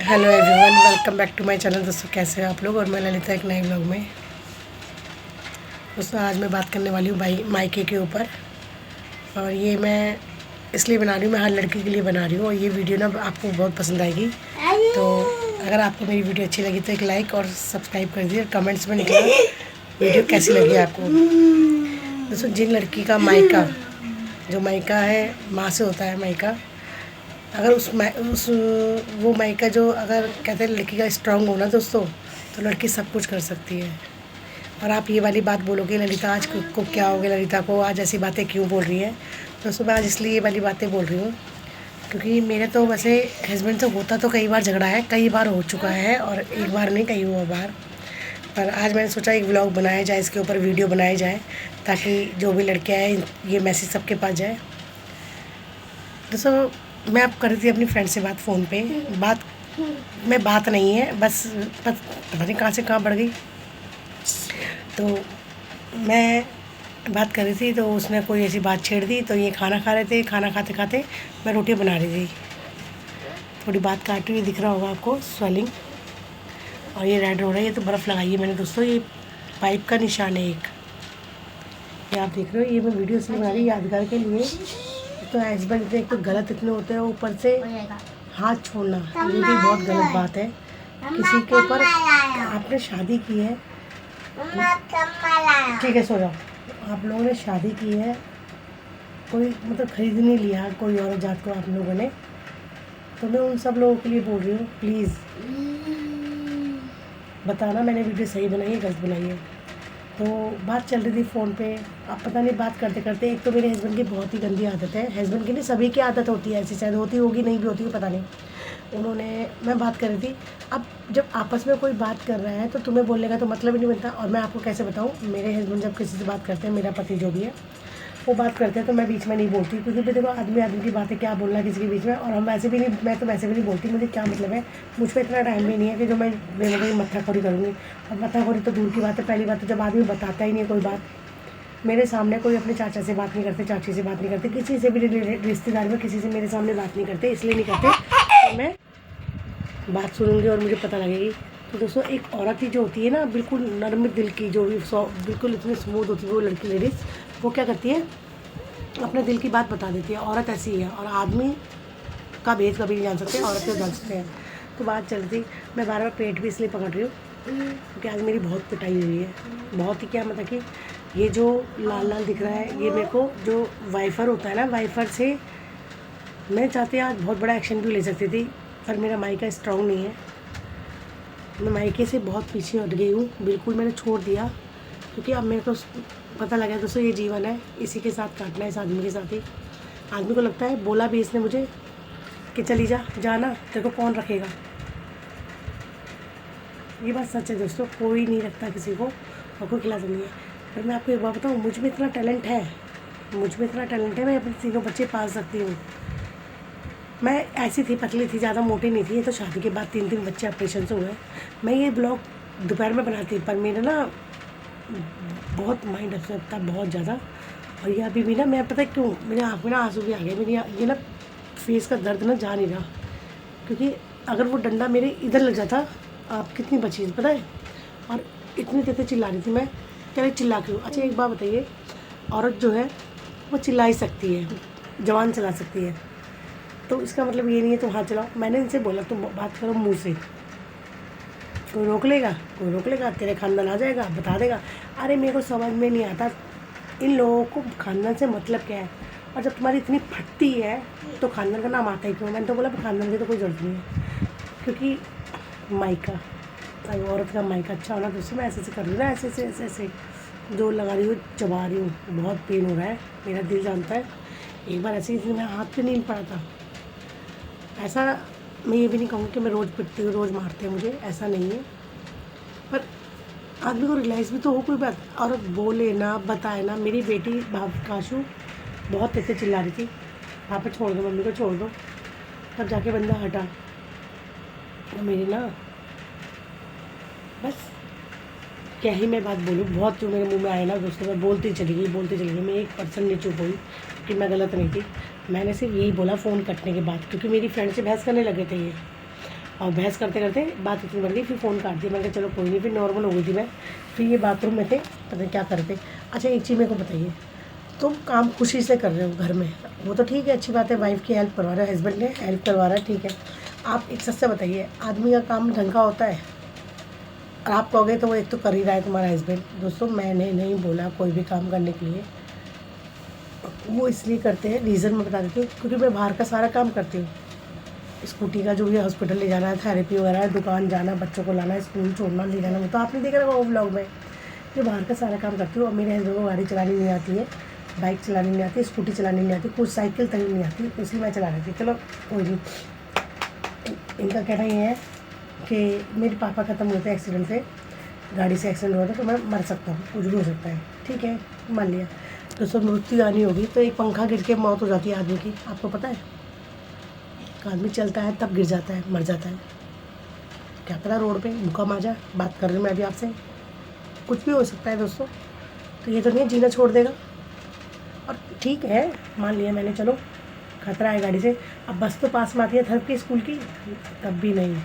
Hello everyone, welcome back to my channel. दोस्तों कैसे हो आप लोग। और मैं ललिता एक नए ब्लॉग में। दोस्तों आज मैं बात करने वाली हूँ भाई मायके के ऊपर। और ये मैं इसलिए बना रही हूँ, मैं हर लड़की के लिए बना रही हूँ। और ये वीडियो ना आपको बहुत पसंद आएगी। तो अगर आपको मेरी वीडियो अच्छी लगी तो एक लाइक और सब्सक्राइब कर दीजिए। कमेंट्स में निकला वीडियो कैसी लगी आपको। दोस्तों जिन लड़की का मायका, जो मायका है माँ से होता है मायका, अगर उस वो मायका जो अगर कहते हैं लड़की का स्ट्रांग होना दोस्तों, तो लड़की सब कुछ कर सकती है। और आप ये वाली बात बोलोगे ललिता आज को क्या हो गया, ललिता को आज ऐसी बातें क्यों बोल रही है। दोस्तों मैं आज इसलिए ये वाली बातें बोल रही हूँ क्योंकि मेरे तो वैसे हस्बैंड से होता तो कई बार झगड़ा है, कई बार हो चुका है, और एक बार नहीं कई हुआ बार। पर आज मैंने सोचा एक व्लॉग बनाया जाए, इसके ऊपर वीडियो बनाई जाए, ताकि जो भी लड़कियाँ हैं ये मैसेज सबके पास जाए। दोस्तों मैं अब कर रही थी अपनी फ्रेंड से बात फ़ोन पे। बात नहीं है, बस पता नहीं कहाँ से कहाँ बढ़ गई। तो मैं बात कर रही थी तो उसने कोई ऐसी बात छेड़ दी। तो ये खाना खा रहे थे, खाना खाते खाते मैं रोटी बना रही थी। थोड़ी बात काटी हुई दिख रहा होगा आपको, स्वेलिंग। और ये रेड हो रहा है, ये तो बर्फ़ लगाई है मैंने दोस्तों। ये पाइप का निशान है एक, ये आप देख रहे हो। ये मैं वीडियो इसलिए बना रही यादगार के लिए। तो हस्बैंड इतने एक तो गलत इतने होते हैं, ऊपर से हाथ छोड़ना ये भी बहुत गलत बात है। किसी के ऊपर आपने शादी की है, ठीक है सो जाओ। आप लोगों ने शादी की है, कोई मतलब खरीद नहीं लिया कोई और जात को आप लोगों ने। तो मैं उन सब लोगों के लिए बोल रही हूँ, प्लीज़ बताना मैंने वीडियो सही बनाई है गलत बनाई है। तो बात चल रही थी फ़ोन पे। अब पता नहीं बात करते करते, एक तो मेरे हस्बैंड की बहुत ही गंदी आदत है। हस्बैंड की नहीं, सभी की आदत होती है ऐसी, शायद होती होगी नहीं भी होती है पता नहीं। मैं बात कर रही थी, अब जब आपस में कोई बात कर रहा है तो तुम्हें बोलने का तो मतलब ही नहीं बनता। और मैं आपको कैसे बताऊँ, मेरे हस्बैंड जब किसी से बात करते हैं, मेरा पति जो भी है वो बात करते हैं, तो मैं बीच में नहीं बोलती, क्योंकि देखो आदमी आदमी की बातें क्या बोलना किसी के बीच में। और हम वैसे भी नहीं, मैं तो वैसे भी नहीं बोलती, मुझे क्या मतलब है, मुझ पर इतना टाइम भी नहीं है कि जो मैं बेमतलब मत्थाखोरी करूँगी। और मत्थाखोरी तो दूर की बात है, पहली बात तो जब आदमी बताता ही नहीं है कोई बात। मेरे सामने कोई अपने चाचा से बात नहीं करते, चाची से बात नहीं करते, किसी से भी रिश्तेदार में किसी से मेरे सामने बात नहीं करते। इसलिए नहीं करते तो मैं बात सुनूंगी और मुझे पता लगेगी। तो दोस्तों एक औरत ही जो होती है ना, बिल्कुल नर्म दिल की, जो भी बिल्कुल इतनी स्मूथ होती है वो लड़की, लेडीज़, वो क्या करती है, अपने दिल की बात बता देती है। औरत ऐसी है, और आदमी का भेद कभी नहीं जान सकते, औरत को जान सकते हैं। तो बात चल रही, मैं बार बार पेट भी इसलिए पकड़ रही हूँ क्योंकि आज मेरी बहुत पिटाई हुई है। बहुत ही क्या मतलब कि ये जो लाल लाल दिख रहा है, ये मेरे को जो वाइफर होता है ना, वाइफर से मैं चाहती आज बहुत बड़ा एक्शन भी ले सकती थी, पर मेरा मायका स्ट्रांग नहीं है। मैं मायके से बहुत पीछे हट गई हूँ, बिल्कुल मैंने छोड़ दिया। क्योंकि अब मेरे को पता लगा दोस्तों ये जीवन है, इसी के साथ काटना है, इस आदमी के साथ ही। आदमी को लगता है, बोला भी इसने मुझे कि चली जाना तेरे को कौन रखेगा। ये बात सच है दोस्तों, कोई नहीं रखता किसी को और कोई खिलाता नहीं है। पर मैं आपको एक बात बताऊँ, मुझ में इतना टैलेंट है, मैं अपने 3 बच्चे पाल सकती हूँ। मैं ऐसी थी, पतली थी, ज़्यादा मोटी नहीं थी। ये तो शादी के बाद 3 बच्चे ऑपरेशन से हुए। मैं ये ब्लॉग दोपहर में बनाती, पर मेरा ना बहुत माइंड अपसेट था, बहुत ज़्यादा। और ये अभी भी ना, मैं पता है क्यों, मेरे आँख में ना आंसू भी आ गए। मेरी ये ना फेस का दर्द ना जा नहीं रहा, क्योंकि अगर वो डंडा मेरे इधर लग जाता, आप कितनी बची पता है। और इतनी देर चिल्ला रही थी मैं, चले चिल्ला क्यों। अच्छा एक बात बताइए, औरत जो है वो चिल्ला ही सकती है, जवान चला सकती है, तो इसका मतलब ये नहीं है तुम हाथ चलाओ। मैंने इनसे बोला तुम बात करो मुँह से, कोई रोक लेगा, तेरे खानदान आ जाएगा, बता देगा। अरे मेरे को समझ में नहीं आता इन लोगों को खानदान से मतलब क्या है। और जब तुम्हारी इतनी फटती है तो खानदान का नाम आता ही क्यों। मैंने तो बोला खानदान की तो कोई ज़रूरत नहीं है, क्योंकि मायका, अगर औरत का मायका अच्छा होना, तो उससे मैं ऐसे कर रही हूँ ना, ऐसे जो लगा रही हूँ, चबा रही हूँ, बहुत पेन हो रहा है, मेरा दिल जानता है। एक बार ऐसे ही मैं हाथ पे नींद पड़ा था। ऐसा मैं ये भी नहीं कहूँगी कि मैं रोज़ पिटती हूँ, रोज़ मारते हैं मुझे, ऐसा नहीं है। पर आदमी को रियलाइज़ भी तो हो कोई बात, और बोले ना, बताए ना। मेरी बेटी काशू बहुत तेज से चिल्ला रही थी, पापा छोड़ दो, मम्मी को छोड़ दो, तब जाके बंदा हटा। और मेरी ना बस क्या ही मैं बात बोलूँ, बहुत जो मेरे मुंह में आए ना दोस्तों, मैं बोलती चली गई। मैं 1% नहीं चुप हुई कि मैं गलत नहीं थी। मैंने सिर्फ यही बोला फ़ोन कटने के बाद, क्योंकि मेरी फ्रेंड से बहस करने लगे थे ये। और बहस करते करते बात इतनी बढ़ गई, फिर फ़ोन काट दिया। मैंने कहा चलो कोई नहीं, फिर नॉर्मल हो गई थी मैं। फिर ये बाथरूम में थे, पता नहीं क्या करते। अच्छा एक चीज़ मेरे को बताइए, तुम काम खुशी से कर रहे हो घर में, वो तो ठीक है, अच्छी बात है, वाइफ की हेल्प करवा रहे हो, हस्बैंड ने हेल्प करवा रहा है, ठीक है। आप एक सच से बताइए, आदमी का काम ढंग का होता है? और आप कहोगे तो वो एक तो कर ही रहा है तुम्हारा हस्बैंड। दोस्तों मैंने नहीं बोला कोई भी काम करने के लिए, वो इसलिए करते हैं, रीज़न मैं बता देती हूँ, क्योंकि मैं बाहर का सारा काम करती हूँ। स्कूटी का जो भी हॉस्पिटल ले जाना है, थेरेपी वगैरह है, दुकान जाना, बच्चों को लाना, स्कूल छोड़ना, ले जाना, वो तो आपने देखा होगा वो व्लॉग में। मैं बाहर का सारा काम करती हूँ। और मेरे हस्बैंड को गाड़ी चलानी नहीं आती है, बाइक चलानी नहीं आती, स्कूटी चलानी नहीं आती, कुछ साइकिल तक नहीं आती, इसलिए मैं चला रही थी। चलो कोई नहीं। इनका कहना ये है कि मेरे पापा ख़त्म हुए थे एक्सीडेंट से, गाड़ी से एक्सीडेंट हुआ था, तो मैं मर सकता हूँ, कुछ भी हो सकता है, ठीक है, मान लिया। तो सब मृत्यु आनी होगी, तो एक पंखा गिर के मौत हो जाती है आदमी की, आपको पता है? एक आदमी चलता है तब गिर जाता है, मर जाता है, क्या पता रोड पे भूखा माजा। बात कर रही हूँ मैं अभी आपसे, कुछ भी हो सकता है दोस्तों। तो ये तो नहीं जीना छोड़ देगा। और ठीक है, मान लिया मैंने, चलो खतरा है गाड़ी से। अब बस तो पास में आती है थर्ड की स्कूल की, तब भी नहीं।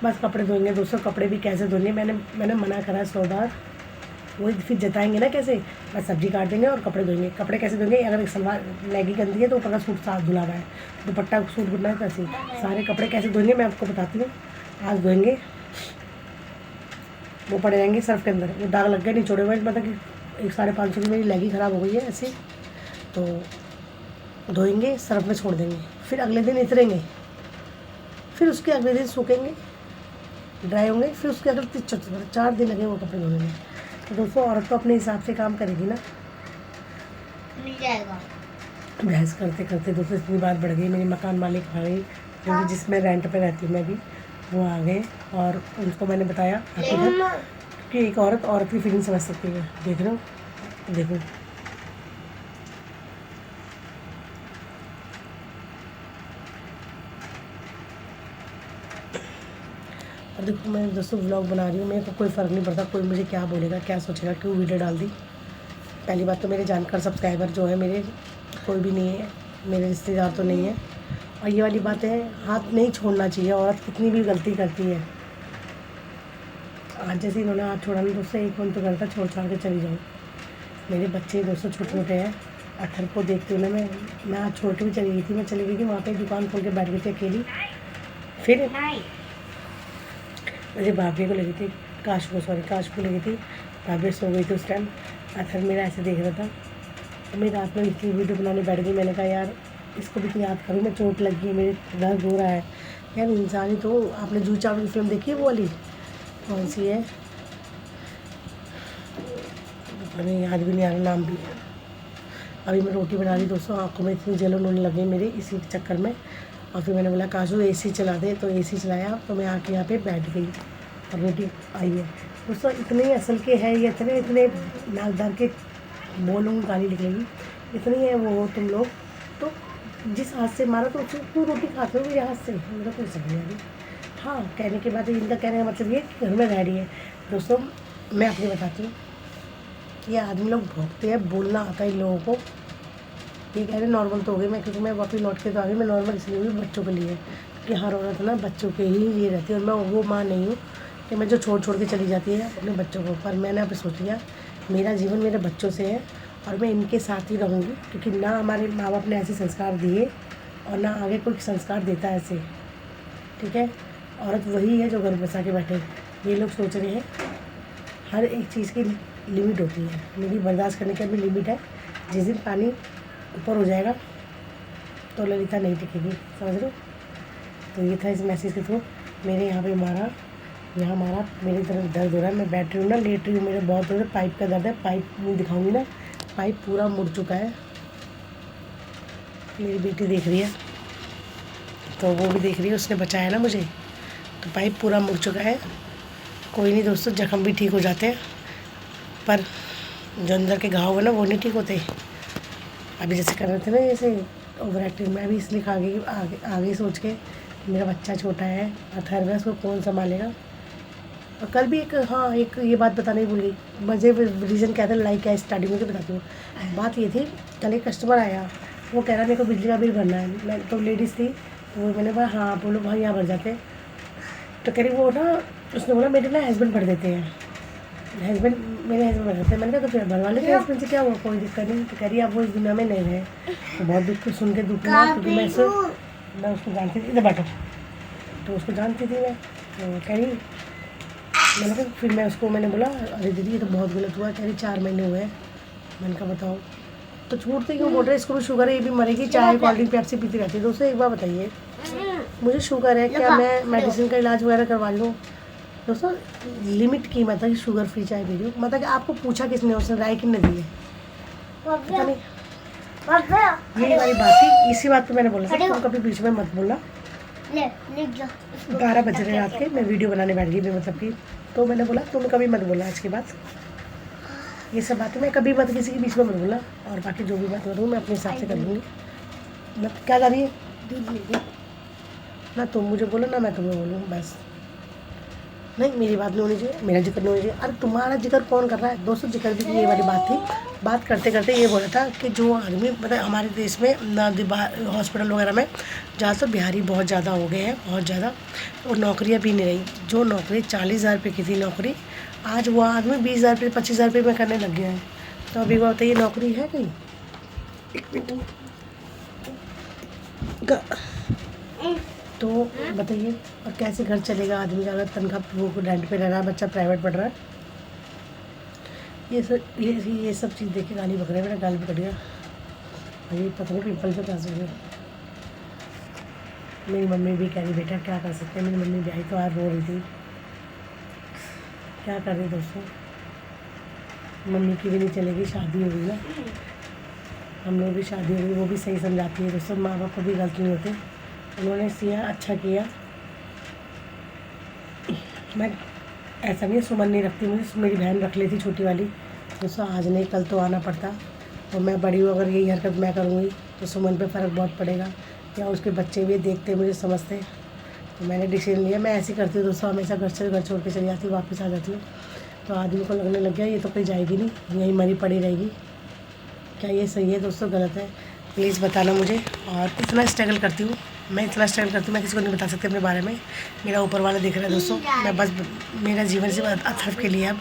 बस कपड़े धोएंगे दोस्तों, कपड़े भी कैसे धोएंगे, मैंने मना करा 100 बार। वही फिर जताएंगे ना कैसे, बस सब्जी काट देंगे और कपड़े धोएंगे। कपड़े कैसे धोएंगे, अगर एक सलवार लेगी गंदी है तो ऊपर का सूट साफ धुला हुआ है, दुपट्टा सूट धुलना है, कैसे सारे कपड़े कैसे धोएंगे मैं आपको बताती हूँ। आज धोएंगे, वो पड़े रहेंगे सर्फ के अंदर, वो दाग लग गए, नहीं छोड़े हुए, मतलब कि 550 की मेरी लेगी ख़राब हो गई है ऐसे, तो धोएंगे, सर्फ में छोड़ देंगे, फिर अगले दिन इतरेंगे, फिर उसके अगले दिन सूखेंगे, ड्राई होंगे, फिर उसके अगले 4 दिन लगे वो कपड़े धोने में। तो दोस्तों औरत तो अपने हिसाब से काम करेगी ना, मिल जाएगा। बहस करते करते दोस्तों इतनी बात बढ़ गई। मेरी मकान मालिक आ गई, क्योंकि जिसमें रेंट पे रहती हूँ मैं भी, वो आ गए और उनको मैंने बताया कि एक औरत की फीलिंग समझ सकती है। देख रहे हो, देखो और देखो मैं दोस्तों व्लॉग बना रही हूँ, मेरे को कोई फ़र्क नहीं पड़ता कोई मुझे क्या बोलेगा, क्या सोचेगा, क्यों वीडियो डाल दी। पहली बात तो मेरे जानकार सब्सक्राइबर जो है मेरे, कोई भी नहीं है, मेरे रिश्तेदार तो नहीं है। और ये वाली बात है, हाथ नहीं छोड़ना चाहिए, औरत कितनी भी गलती करती है। आज जैसे इन्होंने हाथ छोड़ा ना दोस्तों, एक मन तो करता छोड़ छाड़ के चली जाऊँ। मेरे बच्चे दोस्तों छोटे छोटे हैं, अथर को देखते हुए मैं हाथ छोड़ के भी चली गई थी। मैं चली गई थी वहाँ पे, दुकान खोल के बैठ गई थी अकेली। फिर मेरी भाभी को लगी थी, काशू को लगी थी, भाभी सो गई थी उस टाइम। अथर मेरा ऐसे देख रहा था, तो मैं रात में इतनी वीडियो बनाने बैठ गई। मैंने कहा यार इसको भी तो याद करूँ, मैं चोट लगी है, मेरे दर्द हो रहा है यार। इंसान ही तो, आपने जूही चावला की फिल्म देखी है वो वाली, कौन सी है, हमें याद भी नहीं आ रहा नाम भी। अभी मैं रोटी बना रही दोस्तों, आँखों में इतनी जलन होने लगी मेरे इसी चक्कर में। और फिर मैंने बोला काशू एसी चला दे, तो एसी चलाया, तो मैं आके यहाँ पे बैठ गई और रोटी आई है दोस्तों। इतने असल के हैं ये, इतने नाकदार के बोलूँगी गाली निकलेगी, इतनी है वो तुम लोग। तो जिस हाथ से मारा तो उसको रोटी खाते हो मेरे हाथ से, मेरा कोई समझ नहीं आ रही। हाँ, कहने के बाद इनका कहने का मतलब ये कि घर में रह रही है। दोस्तों मैं अपनी बताती हूँ, ये आदमी लोग भोगते हैं, बोलना आता है इन लोगों को। ये कह रहे नॉर्मल तो हो गई मैं, क्योंकि मैं वापस लौट के तो आ गई। मैं नॉर्मल इसलिए हुई बच्चों के लिए, क्योंकि हर औरत ना बच्चों के ही लिए रहती है, और मैं वो माँ नहीं हूँ कि मैं जो छोड़ के चली जाती है अपने बच्चों को। पर मैंने अब सोच लिया मेरा जीवन मेरे बच्चों से है, और मैं इनके साथ ही रहूँगी, क्योंकि ना हमारे माँ बाप ने ऐसे संस्कार दिए और ना आगे कोई संस्कार देता है ऐसे, ठीक है। औरत वही है जो घर बसा के बैठे। ये लोग सोच रहे हैं हर एक चीज़ की लिमिट होती है, मेरी बर्दाश्त करने की भी लिमिट है। जिस दिन पानी ऊपर हो जाएगा तो ललिता नहीं टिकेगी, समझ रहे हो। तो ये था इस मैसेज के थ्रू। मेरे यहाँ पे मारा, मेरे तरफ दर्द हो रहा है, मैं बैठ रही हूँ ना, लेट रही हूँ, मेरे बहुत दर्द है, पाइप का दर्द है। पाइप नहीं दिखाऊंगी ना, पाइप पूरा मुड़ चुका है। मेरी बेटी देख रही है, तो वो भी देख रही है, उसने बचाया ना मुझे, तो पाइप पूरा मुड़ चुका है। कोई नहीं दोस्तों, जख्म भी ठीक हो जाते हैं, पर जो अंदर के घाव है ना वो नहीं ठीक होते। अभी जैसे कर रहे थे ना, जैसे ओवर एक्टिंग, मैं भी इसलिए आगे सोच के, मेरा बच्चा छोटा है, अथर्व है, उसको कौन संभालेगा। और कल भी एक ये बात बताने भूल गई, मुझे रीज़न क्या था लाइक क्या स्टार्टिंग में तो बताती हूँ। बात ये थी, कल एक कस्टमर आया, वो कह रहा मेरे को बिजली का बिल भरना है। मैं तो लेडीज़ थी, तो वो मैंने बोला हाँ बोलो भाई यहाँ भर जाते। तो कह रही वो ना, उसने बोला मेरे ना हस्बैंड भर देते हैं, हस्बैंड मेरे हस्बैंड भर देते हैं। मैंने कहा तो फिर भर वाले के हस्बैंड से क्या हुआ, कोई दिक्कत नहीं। तो कह रही आप वो इस दुनिया में नहीं रहे। तो बहुत दुख सुन के दुख हुआ, क्योंकि मैं उसको जानती थी। इधर बैठो। तो उसको जानती थी मैं। तो कह रही, मैंने कहा फिर मैंने बोला अरे दीदी ये तो बहुत गलत हुआ। कह रही 4 महीने हुए हैं। मैंने कहा बताओ, तो छूटते क्यों बोल रहे, इसको भी शुगर है, ये भी मरेगी, चाय कोल्ड ड्रिंक पेप्सी पीती रहती है। दोस्तों एक बार बताइए, मुझे शुगर है, क्या मैं मेडिसिन का इलाज वगैरह करवा रही हूँ? दोस्तों लिमिट की, मतलब कि शुगर फ्री चाय पी रही हूँ, मतलब कि आपको पूछा किसने, उसने राय किसने दी है, पता नहीं। यही वाली बात थी, इसी बात पे मैंने बोला था तुम कभी बीच में मत बोलना। 12 बज रहे रात के, मैं वीडियो बनाने बैठ गई मतलब कि, तो मैंने बोला तुम कभी मत बोला आज के बाद, ये सब बातें मैं कभी मत किसी के बीच में मत बोला। और बाकी जो भी बात करूँ मैं अपने हिसाब से कर लूँगी। मैं क्या जा रही है ना, तुम मुझे बोलो ना मैं तुम्हें बोलूँ, बस। नहीं मेरी बात नहीं होनी चाहिए, मेरा जिक्र नहीं होनी चाहिए। अरे तुम्हारा जिक्र कौन कर रहा है? दोस्तों जिक्र भी ये वाली बात थी। बात करते करते ये बोला था कि जो आदमी मतलब हमारे देश में हॉस्पिटल वगैरह में जहाँ तो बिहारी बहुत ज़्यादा हो गए हैं, बहुत ज़्यादा, और नौकरियाँ भी नहीं रही। जो नौकरी 40,000 रुपये की थी नौकरी, आज वो आदमी 20,000 रुपये 25,000 रुपये में करने लग गया है। तो अभी वो बताइए नौकरी है कहीं? एक मिनट, तो बताइए, और कैसे घर चलेगा आदमी का अगर तनख्वाह वो रेंट पे रह रहा है, बच्चा प्राइवेट पढ़ रहा है? ये सब चीज़ देख के गाली बक रहा है, मेरा गाल भी कट गया। ये पता नहीं पिंपल पे कहाँ से हुए। मेरी मम्मी भी कह रही बेटा क्या कर सकते हैं, मेरी मम्मी भी आई तो आज रो रही थी। क्या कर रही दोस्तों, मम्मी की भी नहीं चलेगी, शादी हो गई ना, हम लोग भी शादी हो गई, वो भी सही समझाती है दोस्तों। माँ बाप को भी गलत नहीं होते, उन्होंने सिया अच्छा किया। मैं ऐसा नहीं है सुमन नहीं रखती, मुझे मेरी बहन रख लेती छोटी वाली दोस्तों, आज नहीं कल तो आना पड़ता। और मैं बड़ी हूँ, अगर यही हरकत मैं करूँगी तो सुमन पे फ़र्क बहुत पड़ेगा, या उसके बच्चे भी देखते मुझे समझते। तो मैंने डिसीजन लिया, मैं ऐसे करती हूँ दोस्तों, हमेशा घर छोड़ के चली जाती हूँ, वापस आ जाती हूँ। तो आदमी को लगने लग गया ये तो कहीं जाएगी नहीं, यहीं मरी पड़ी रहेगी। क्या ये सही है दोस्तों, गलत है? प्लीज़ बताना मुझे। और इतना स्ट्रगल करती हूँ मैं, इतना स्ट्रगल करती हूँ, मैं किसी को नहीं बता सकती अपने बारे में। मेरा ऊपर वाला देख रहा है दोस्तों, मैं बस मेरा जीवन से अथर्व के लिए, अब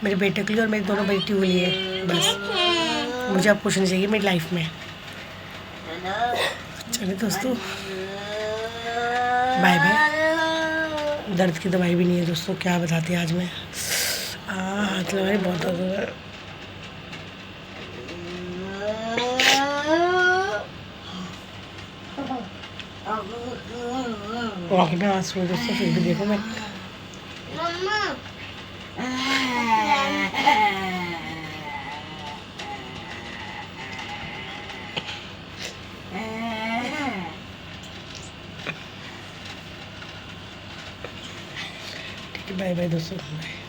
मेरे बेटे के लिए और मेरी दोनों बेटियों के लिए, बस मुझे अब कुछ नहीं चाहिए मेरी लाइफ में। चलिए दोस्तों बाय बाय। दर्द की दवाई भी नहीं है दोस्तों, क्या बताते हैं आज मैं, हाथ लगाए बहुत दर्द हो रहा है। आँखें आंसू है दोस्तों, फिर भी देखो मैं ठीक है, बाय बाय दोस्तों, बाय।